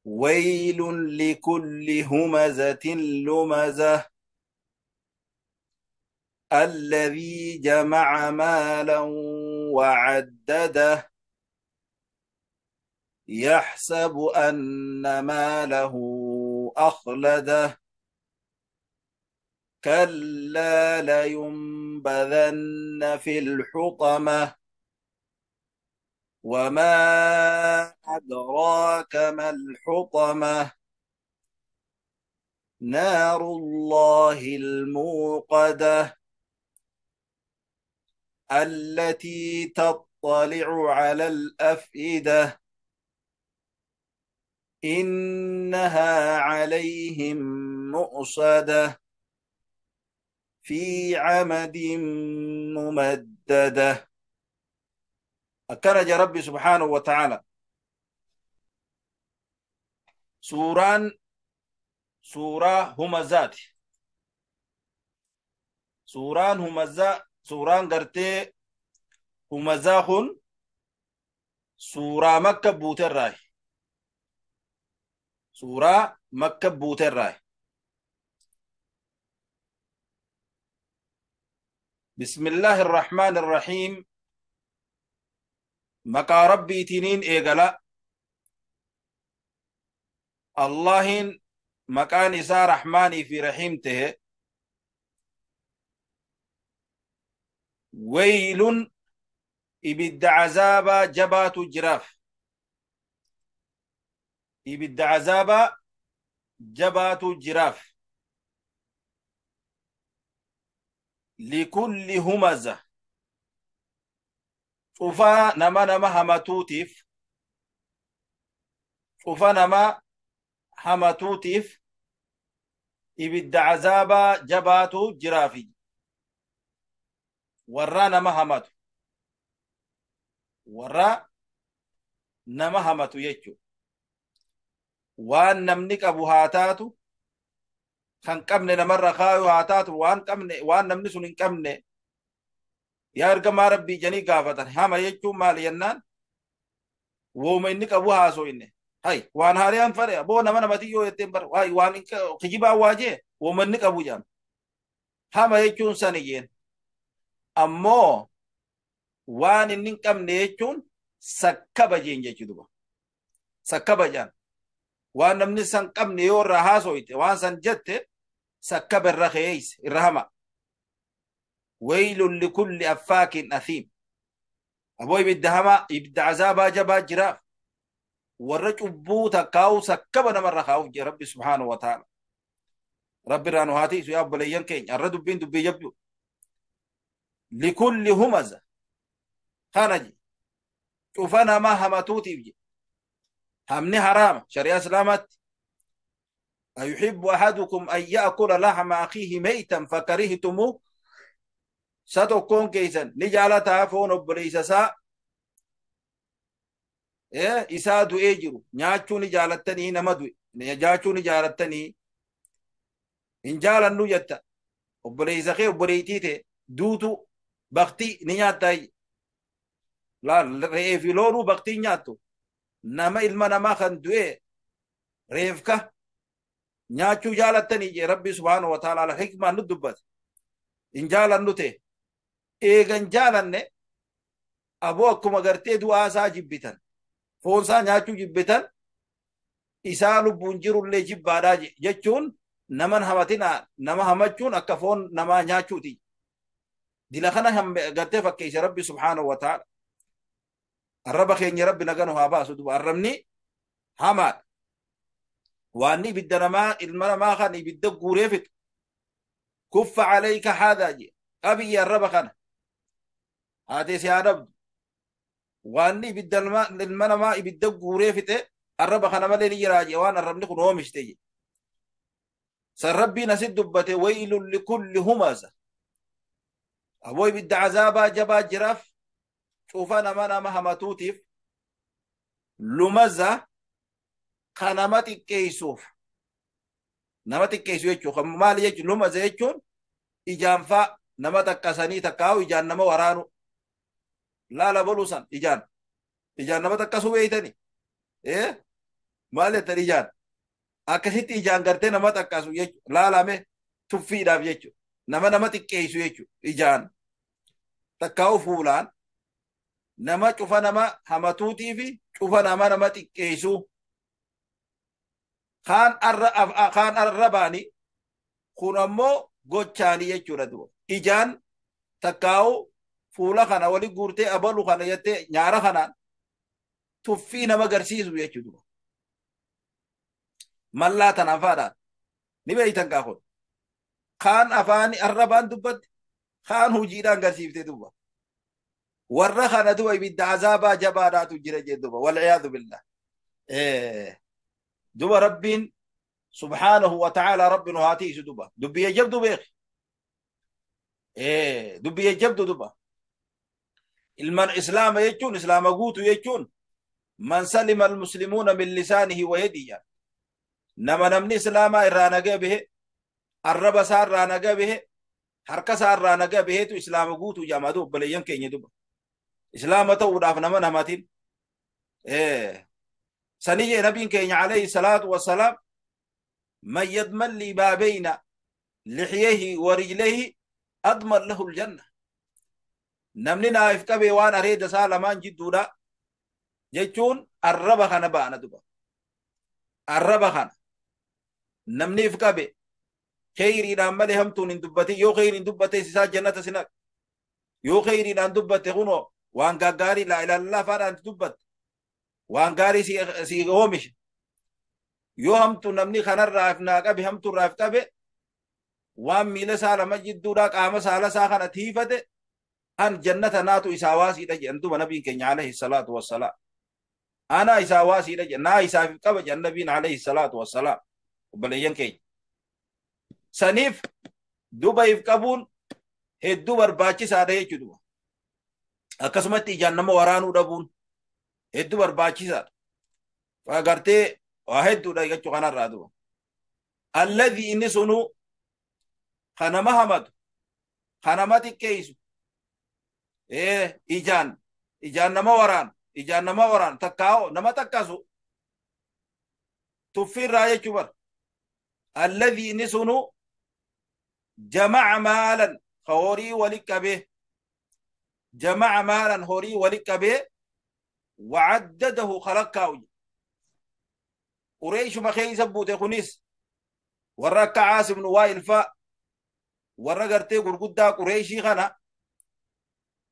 ويل لكل همزة لمزة الذي جمع مالا وعدده يحسب أن ماله أخلده كلا لينبذن في الحطمة وما أدراك ما الحطمة نار الله الموقدة التي تطلع على الأفئدة إنها عليهم مؤصدة في عمد ممددة أكرج ربي سبحانه وتعالى سورة همزات سوران همزة سوران قرتي همزاهن سورة مكة بوتر راي سورة مكة بوتر راي بسم الله الرحمن الرحيم مكا ربي تنين إيقلا الله مكان إسا رحماني في رحمته ويل إبد عذابا جبات جراف إبد عذابا جبات جراف لكل همزة شوفا نما همتوتيف شوفا نما همتوتيف إبد عذابا جبات جرافي ورا نما همتو ورا نما همتو يجو وان نمنك أبو هاتاتو kan qabne namarra kaayu haa taatu waan namni sun hin qabne yaa ergamaa rabbii janii gaafatan hama jechuun maali jennaan wooma inni qabu haasoyne hay waan haariyaan fadhe boo namati yoo jetteen bar waan kijibaa waajee wooma inni qabu jaan hama jechuun sani jeen ammoo waan inni hin qabne jechuun sakkaba jeen jechuu duba sakkaba jaan waan namni san qabne yoo irraa haasoyte waan san jette سكب الرخيس الرهمة ويل لكل أفاك أثيم أبوي بالدهمة يبدأ عذابا جبا جراف ورج أبوتا كاو سكبنا مرة خاو ربي سبحانه وتعالى ربي رانو هاتي سيا بليان كين الرد بين دبي يبدو لكل همزة خانجي شوفنا ما همتوتي بجي همني حرام شريعة سلامت أيحب أحدكم أن يأكل لحم أخيه ميتا فكرهتموه ستكون كيسا نجالتها فون أبليسا إسادو إيجرو نياتشو نجالتني نمدو نيجاتشو نجالتني إن جالن نجتا أبليسا خي أبليتيتي دوتو بختي نياتاي لا ريفي لونو بختي نياتو نما إلما نما خندوه ريفكا nyaachuu jaalattanii je rabbi subhaanahu wa ta'ala ala hikmaan nu dubbat in jaalannu te eegan jaalanne aboo akkuma gartee du'aa isaa jibbitan foon isaa nyaachuu jibbitan isaa lubbuun jirullee jibbaadhaa jechuun naman hamatinaa nama hamachuun akka foon namaa nyaachuuti dila kana gartee fakkeeyse rabbi subhaanahu wa ta'ala arraba keenya rabbi naganu haa baasu duba arrabni hamaadha واني بالدنما المنما خاني بالدق وريفت كف عليك هذا جي ابي يا رب خان هاتي سيادب واني بالدنما المنما بالدق وريفت الرب خان مالي يراجي وانا الرب نكون هو مشتي سربي نسد دبته ويل لكل همزه ابوي بد عذابا جبا جراف شوفنا ما همتوتيف لمزه خنمت كيسوف نمت كيسو يجو خمال يجو لما زيجون إجانفا نمت كساني تكاو إجان نما ورانو لا بلوسان إجان نمت كسو بيتني إيه maal ettani ijaan akkasitti ijaan gartee nama xaqqasu jechu laalame tuffiidhaaf jechu nama xiqqeessu jechu ijaan takkaa'u fuulaan nama cufa nama hamatuutii fi cufa nama xiqqeessu kaan arrabaani kun ammoo gochaanii jechuudha duba ijaan takkaa'u fuula kana wali guurtee abalu kana jettee nyaara kanaan tuffii nama garsiisu jechuudha mallaa tan afaadhaan ni beeytan qaafon kaan afaani arrabaan dubbatti kaan hujiidhaan garsiifte duba warra kana duba ibidda azaabaa jabaadhaatu jira jee duba walciyaadu billah duba rabbiin subhaanahu wa ta'ala rabbinu haatiisu duba dubbiye jabdu beeki dubbiye jabdu duba ilman islaama jechuun islaama guutu jechuun man salima almuslimuuna min lisaanihi wa yadihi nama namni islaamaa irraa nagaa bahe arraba isaa irraa nagaa bahe harka isaa irraa nagaa baheetu islaama guutu jedhama obboleeyyan keenya duba islaama ta'uudhaaf nama namatiin سنية نبي كين عليه الصلاة والسلام من يضمن لي ما بين لحيه ورجليه أضمن له الجنة نمني نايف كبي وانا ريد سالمان جدودا جيتون الربخنا بانا دبا الربخنا نمني فكبي خيري نعمل همتون اندبتي يو خيري اندبتي سيسا جنة سنك يو خيري نندبتي خنو وان قاقاري لا إله الله فانا انت دبت وان غاري سي غومش يو همتو نمني خنر رافنا قبي همتو راف قبي وان ميل سالة مجد دودا قام سالة ساخنة تيفة أن جنة ناتو إساواسي تجي أنتو نبي كن عليه الصلاة والسلام أنا إساواسي تجي نا إسافي قبي النبي عليه الصلاة والسلام وبليين كي سنيف دوبا يفقبون هدو برباچي سادة يجدو أكسمت جنم ورانو دبون hedduu barbaachisaadha fagartee waa hedduudha jechuu kanarraa duba alladhi inni sunu kanama hamatu kanama xiqqeessu ijaan nama waraan takkaa'o nama takkasu tuffiirraa jechuu bar alladhi inni sunu jamaca maalan horii wali qabee jamaca maalan horii wali qabee وعدده خلقه قريش ما خي يثبت خنيس ورك عاصم بن وائل فا ورغرتي غرغدا قريشي خنا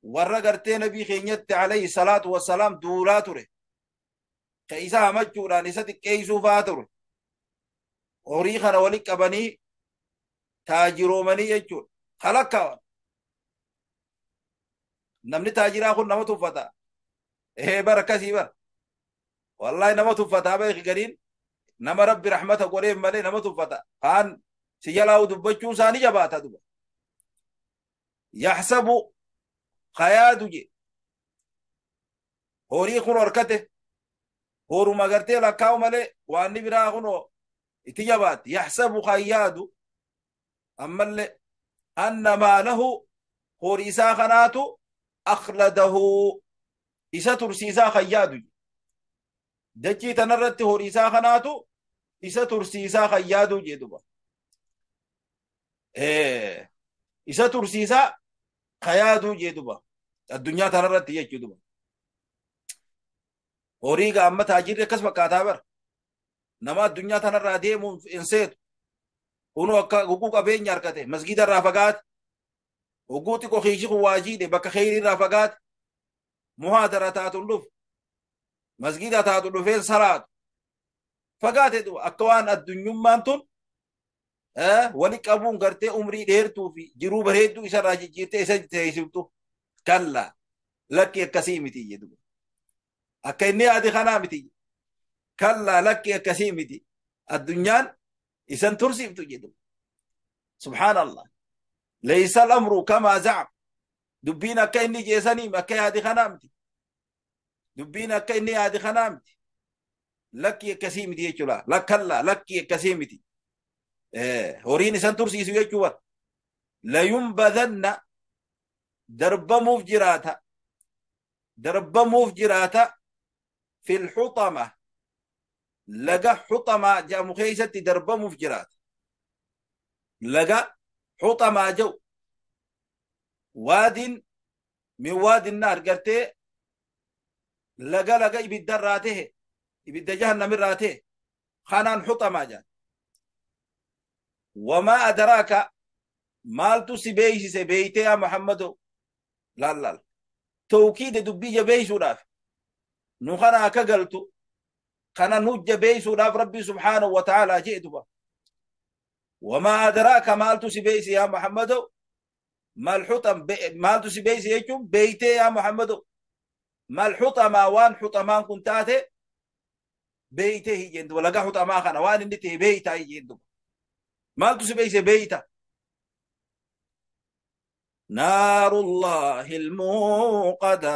ورغرتي نبي خينيت عليه الصلاه والسلام دولاتره كيسا مجوران يسد كيسو فاتر اوري خنا ولك بني تاجرو مني يجور خلقه نمني تاجرا خن نمتو فتا بركة سيبر والله نمت فتاة بيخ قرين نما ربي رحمته قريب مالي نمت فتاة خان سيجلاو دبچون ساني جباتا دبا يحسب خيادو جي هوري خون وركته هورو مغرتي لكاو مالي واني برا خونو اتجابات يحسب خيادو أما اللي أن ما له هوري ساخناتو أخلده isa tursiisaa khayyaadu dachii tanarratti horiisaa kanaatu isa tursiisaa khayyaadu jedhuba isa tursiisaa khayyaadu jedhuba addunyaa tanarratti jechuudha horii gaamma taajirri akkas fakkaataa bar nama addunyaa tanarraa deemuun hin seetu kunu akka guguu qabeenya harkate masgida irraa fagaate guguu xiqqoo kiishi kun waajiidhe bakka kheyrii irraa fagaate muhaadara taatu dhuf masgida taatu dhufeen salaatu fagaate du akka waan addunyummaan tun wali qabuun gartee umrii dheertuu fi jiruu bareedduu isarraa jijjiirtee isa teessiftu kalla lakki akkasii miti jedhu akka inni yaade kanaa miti kalla lakki akkasii miti addunyaan isan tursiftu jedhu subhaanallah laysa al-amru kama za'am دبين أكا إني جيساني أكا هادي خنامتي دبين أكا إني هادي خنامتي لك يكسيمتي يجولا لك الله لك يكسيمتي هوريني سنترسي سوى يجوات لا ينبذن درب مفجراتا في الحطمة لقى حطما جا مخيسة دربة مفجرات لقى حطما جو واد من واد النار قرتي لقى يبدأ راته يبدأ جهنم راته خانان حطما جا وما أدراك مالتو سبيش سبيتي يا محمد لا لا توكيد دبي جبيش راف نخنا كقلتو خنا نوج بيس وداف ربي سبحانه وتعالى جئت به وما أدراك مالتو سبيس يا محمد ما الحطم مالتو سبيس يجوم بيتي يا محمد ما الحطم وان حطمان كنتاتي بيتي جند ولا حطما خنا وان ندتي بيتا جند مالتو سبيس بيتا نار الله الموقدة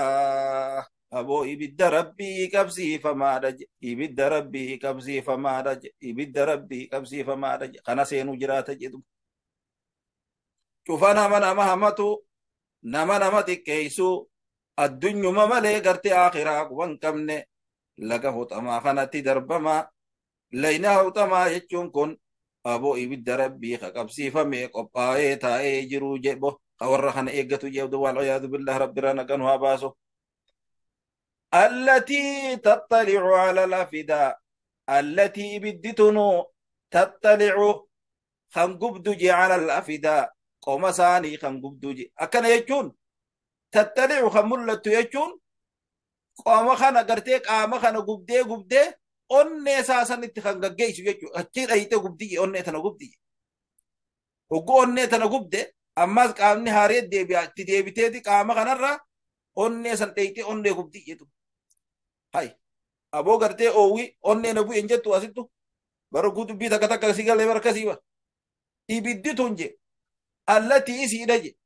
أبو إبد ربي كبسي فما رج إبد ربي كبسي فما رج إبد ربي كبسي فما رج خنا سينو جرات جدو شوفنا من مهمتو نما نما تكيسو الدنيا ما ملي قرتي آخرا وانكمني لقه تما خنتي دربما لينه تما يجون كن أبو إبد ربي كبسي فمي قبائي تاي جرو جبو قورخنا إيقتو جيودو والعياذ بالله ربنا كانوا باسو التي تطلع على الأفئدة التي بدتنو تطلع خنقبدجي على الأفئدة قوم ثاني خنقبدجي أكن يجون تطلع خملت يجون قوم خنا قرتيك قام خنا قبدي أني أساسا نتخنقجيش يجون أكيد أيته قبدي أني تنقبدي وقو أني تنقبدي أما قام نهاريت ديبي تيدي قام خنا را أني سنتيتي أني قبدي يجون هاي أبو قرتي أوي أني نبو إنجت واسدو برو قدو بيتا كتا سيغا لبر كسيبا إبدي تنجي التي إسي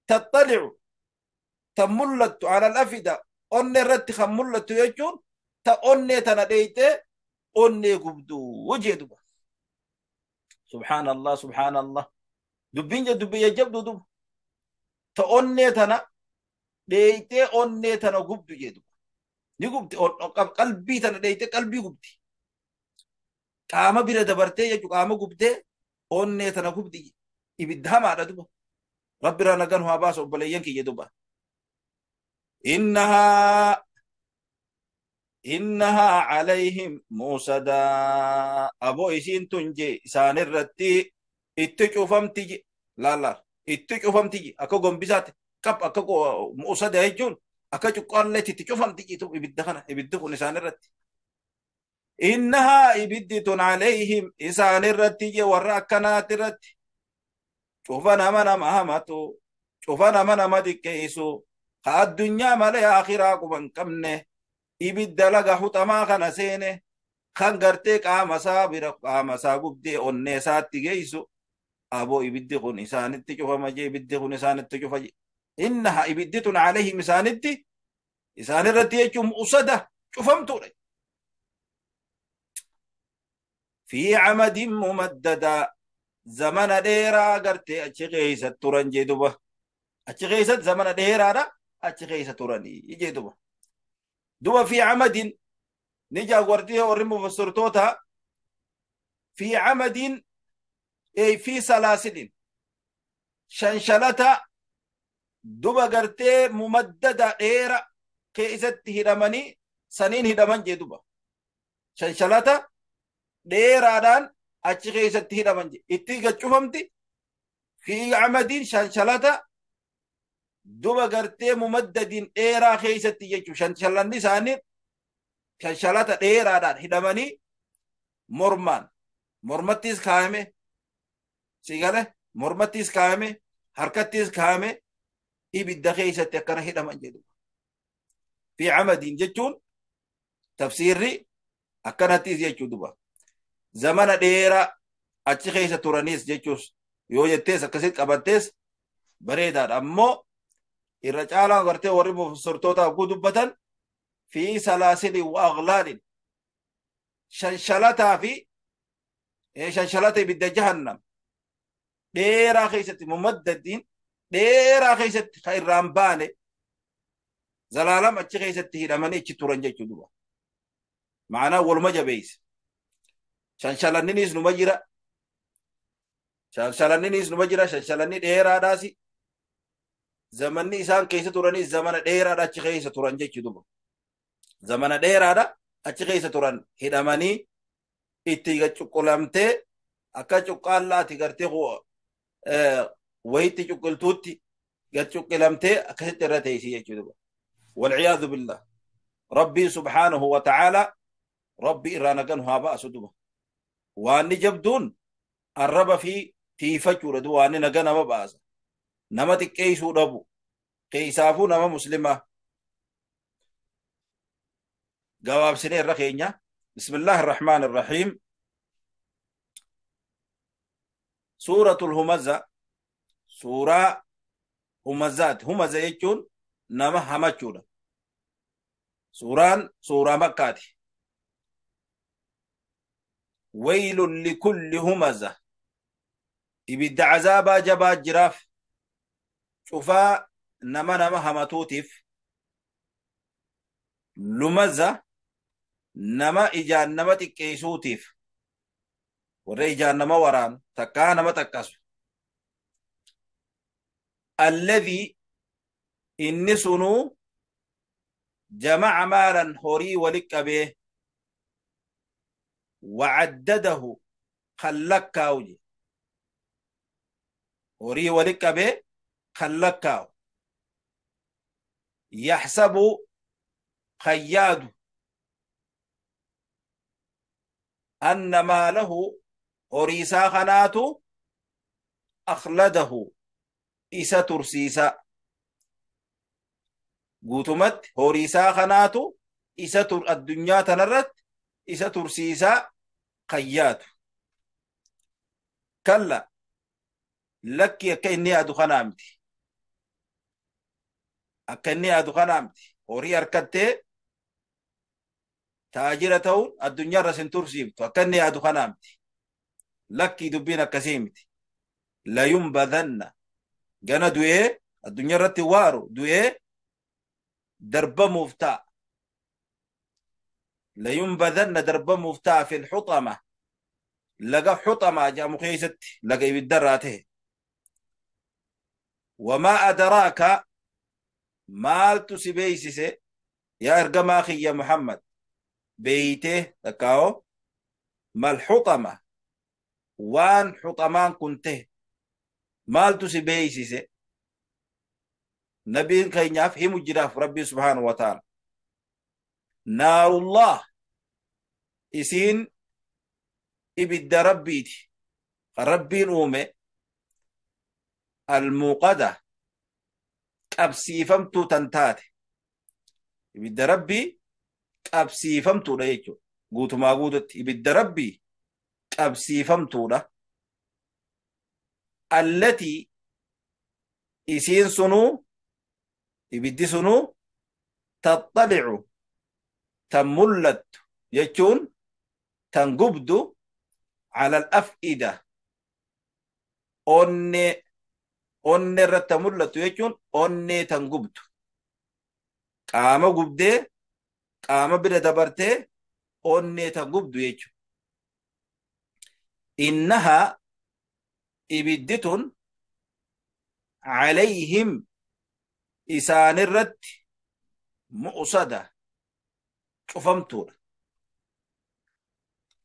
تطلع تملت على الأفئدة أني رت خملت يجون تا أني تنديت أني قبدو وجدو سبحان الله سبحان الله دبين دبي يجبدو دب تا أني تنا ديت أني تنا قبدو جدو نقبدي قلبي تنا ديت قلبي قبدي قام بير دبرتي يجو قام قبدي أني تنا قبدي إبدها ما دبا ربنا نغنوا باس وبليين كي يدبا إنها عليهم موسدا أبو إسين تنجي إسان الرتي اتشوفم تيجي لا اتشوفم تيجي أكو قنبسات كب أكو موسدا يجون أكو قال لي تشوفم تيجي تو إبدخون إسان الرتي إنها إبدتون عليهم إسان الرتي وراكنات الرتي شوفنا من مهمتو شوفنا من مدكيسو ها الدنيا مالي آخرا قبن كمنه إبد لغا حطما خنا سينه خان غرتي قام صابر قام صابدي اوني ساتي جيسو ابو إبد خون إسانت شوفما جي إبد خون إسانت شوفا إنها إبدتون عليه مسانتي إسان الرتي يجم أصده شوفمتو في عمد ممددا زمن ديرا غرتي أچي غيسة توران جيدوبا أچي غيسة زمن ديرا دا أچي غيسة توراني جيدوبا دوبا في عمد نجا غورتي ورمو فسرتوتا في عمد أي في سلاسل شنشلتا دوبا غرتي ممددا ديرا كيست هدمني سنين هدمن جيدوبا شنشلتا ديرا دان أچي غيسة هدمن جي إتي غچوفمتي في عمد شنشلتا دوبا غرتي ممددين ديرا خيست يجو شنشلني ساني شنشلتا ديرا دان هدمني mormattis kaayame sigale mormattis kaayame harkattis kaayame ibidda keessatti akkana hidhaman jedhu fi amadin jechuun tafsiirri akkanattis jechuu duba zamana dheeraa achi keessa turanis jechuus yoo jettees akkasit qabattees bareedaadha ammoo irra caalaa gartee warri mufassortootaaf ku dubbatan fi salaasili wa aghlaalin shanshalataa fi شنشلات ibidda jahannam dheeraa keessatti mumaddadiin dheeraa keessatti ka irraan baane zalaalam achi keessatti hidhamanii achi turan jechuu duba maanaa waluma jabeeyse shanshalanninis numa jira shanshalanni dheeraadhaasi zamanni isaan keessa turanis zamana dheeraadha achi keessa turan jechuudha zamana dheeraadha achi keessa turan hidhamanii itti cuqqulamtee akka cuqqaallaati gartee wayitti cuqqiltuutti gad cuqqilamtee akkasitti irra teessi jechuudha walciyaadu billah rabbii subhaanahu wa ta'aalaa rabbii irraa nagan haa ba'asu duba waanni jabduun arraba fi tiifachuudha duba waanni naga nama baasa nama xiqqeessuu dhabu keessaafuu nama muslimaa gabaabsinee irra keenya bismillaahi irrahmaani irrahiim suuratul humaza suuraa humazaati humaza jechuun nama hamachuudha suuraan suuraa makkaati waylun likulli humaza ibidda cazaabaa jabaa jiraaf cufaa nama hamatuutiif lumaza nama ijaan nama xiqqeessuutiif warra ijaan nama waraanu takkaa nama taqqasu alladhii inni sunuu jamaca maalan horii walit qabee wacaddadahu kan lakkaawu je horii walit qabee kan lakkaawu yaxsabu kan yaadu anna maalahu horiisaa kanaatu akhladahu isa tursiisa guutumatti horiisaa kanaatu isa addunyaa tanarratti isa tursiisaa kan yaadu kalla lakki akka inni yaadu kanaa miti akka inni yaadu kanaa miti horii harkattee taajira ta'uun addunyaa irra sin tursiiftu akka inni yaadu kanaa miti lakkii dubbiin akkasii miti layunbadanna gana du'ee addunyaa irratti waaru du'ee darbamuuf ta'a layunbadanna darbamuuf ta'a fil xuxama laga xuxamaa jedhamu keessatti laga ibiddarraa ta'e wamaa adaraaka maaltu si beeysise yaa ergamaa kiyya muhammad beeytee takkaawo mal xuxama waan xuxamaan kun ta'e maaltu si beeysise nabiin keenyaaf himu jiraaf rabbii subhaanahu wa ta'ala naarullah isiin ibidda rabbiiti kan rabbiin uume almuuqada qabsiifamtuu tan taate ibidda rabbii qabsiifamtuudha jechuudha guutumaa guututti ibidda rabbii qabsiifamtuudha allatii isiin sunuu ibiddi sunuu taxxalicu tan mullattu jechuun tan gubdu cala alaf'ida onnee irratti mullattu jechuun onnee tan gubdu qaama gubdee qaama bira dabartee onnee tan gubdu jechuudha innahaa ibidditun calayhim isaanirratti mu'sada cufamtuudha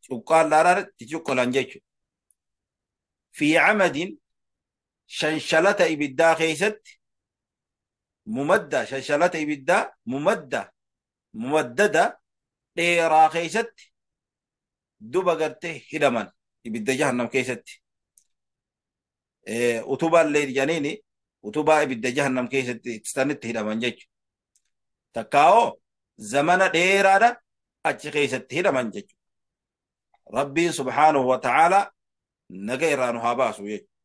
cuqqaallaadhaatti cuqqolan jechuudha fi camadin shanshalata ibiddaa keessatti mumadda shanshalata ibiddaa mumaddada dheeraa keessatti duba gartee hidhaman ibidda jahannam keessatti utubaallee janiini utubaa ibidda jahannam keessatti sanitti hidhaman jechuudha takkaa'oo zamana dheeraadha achi keessatti hidhaman jechuudha rabbiin subhaanahu wa ta'aalaa naga irraa nu haa baasu jechuudha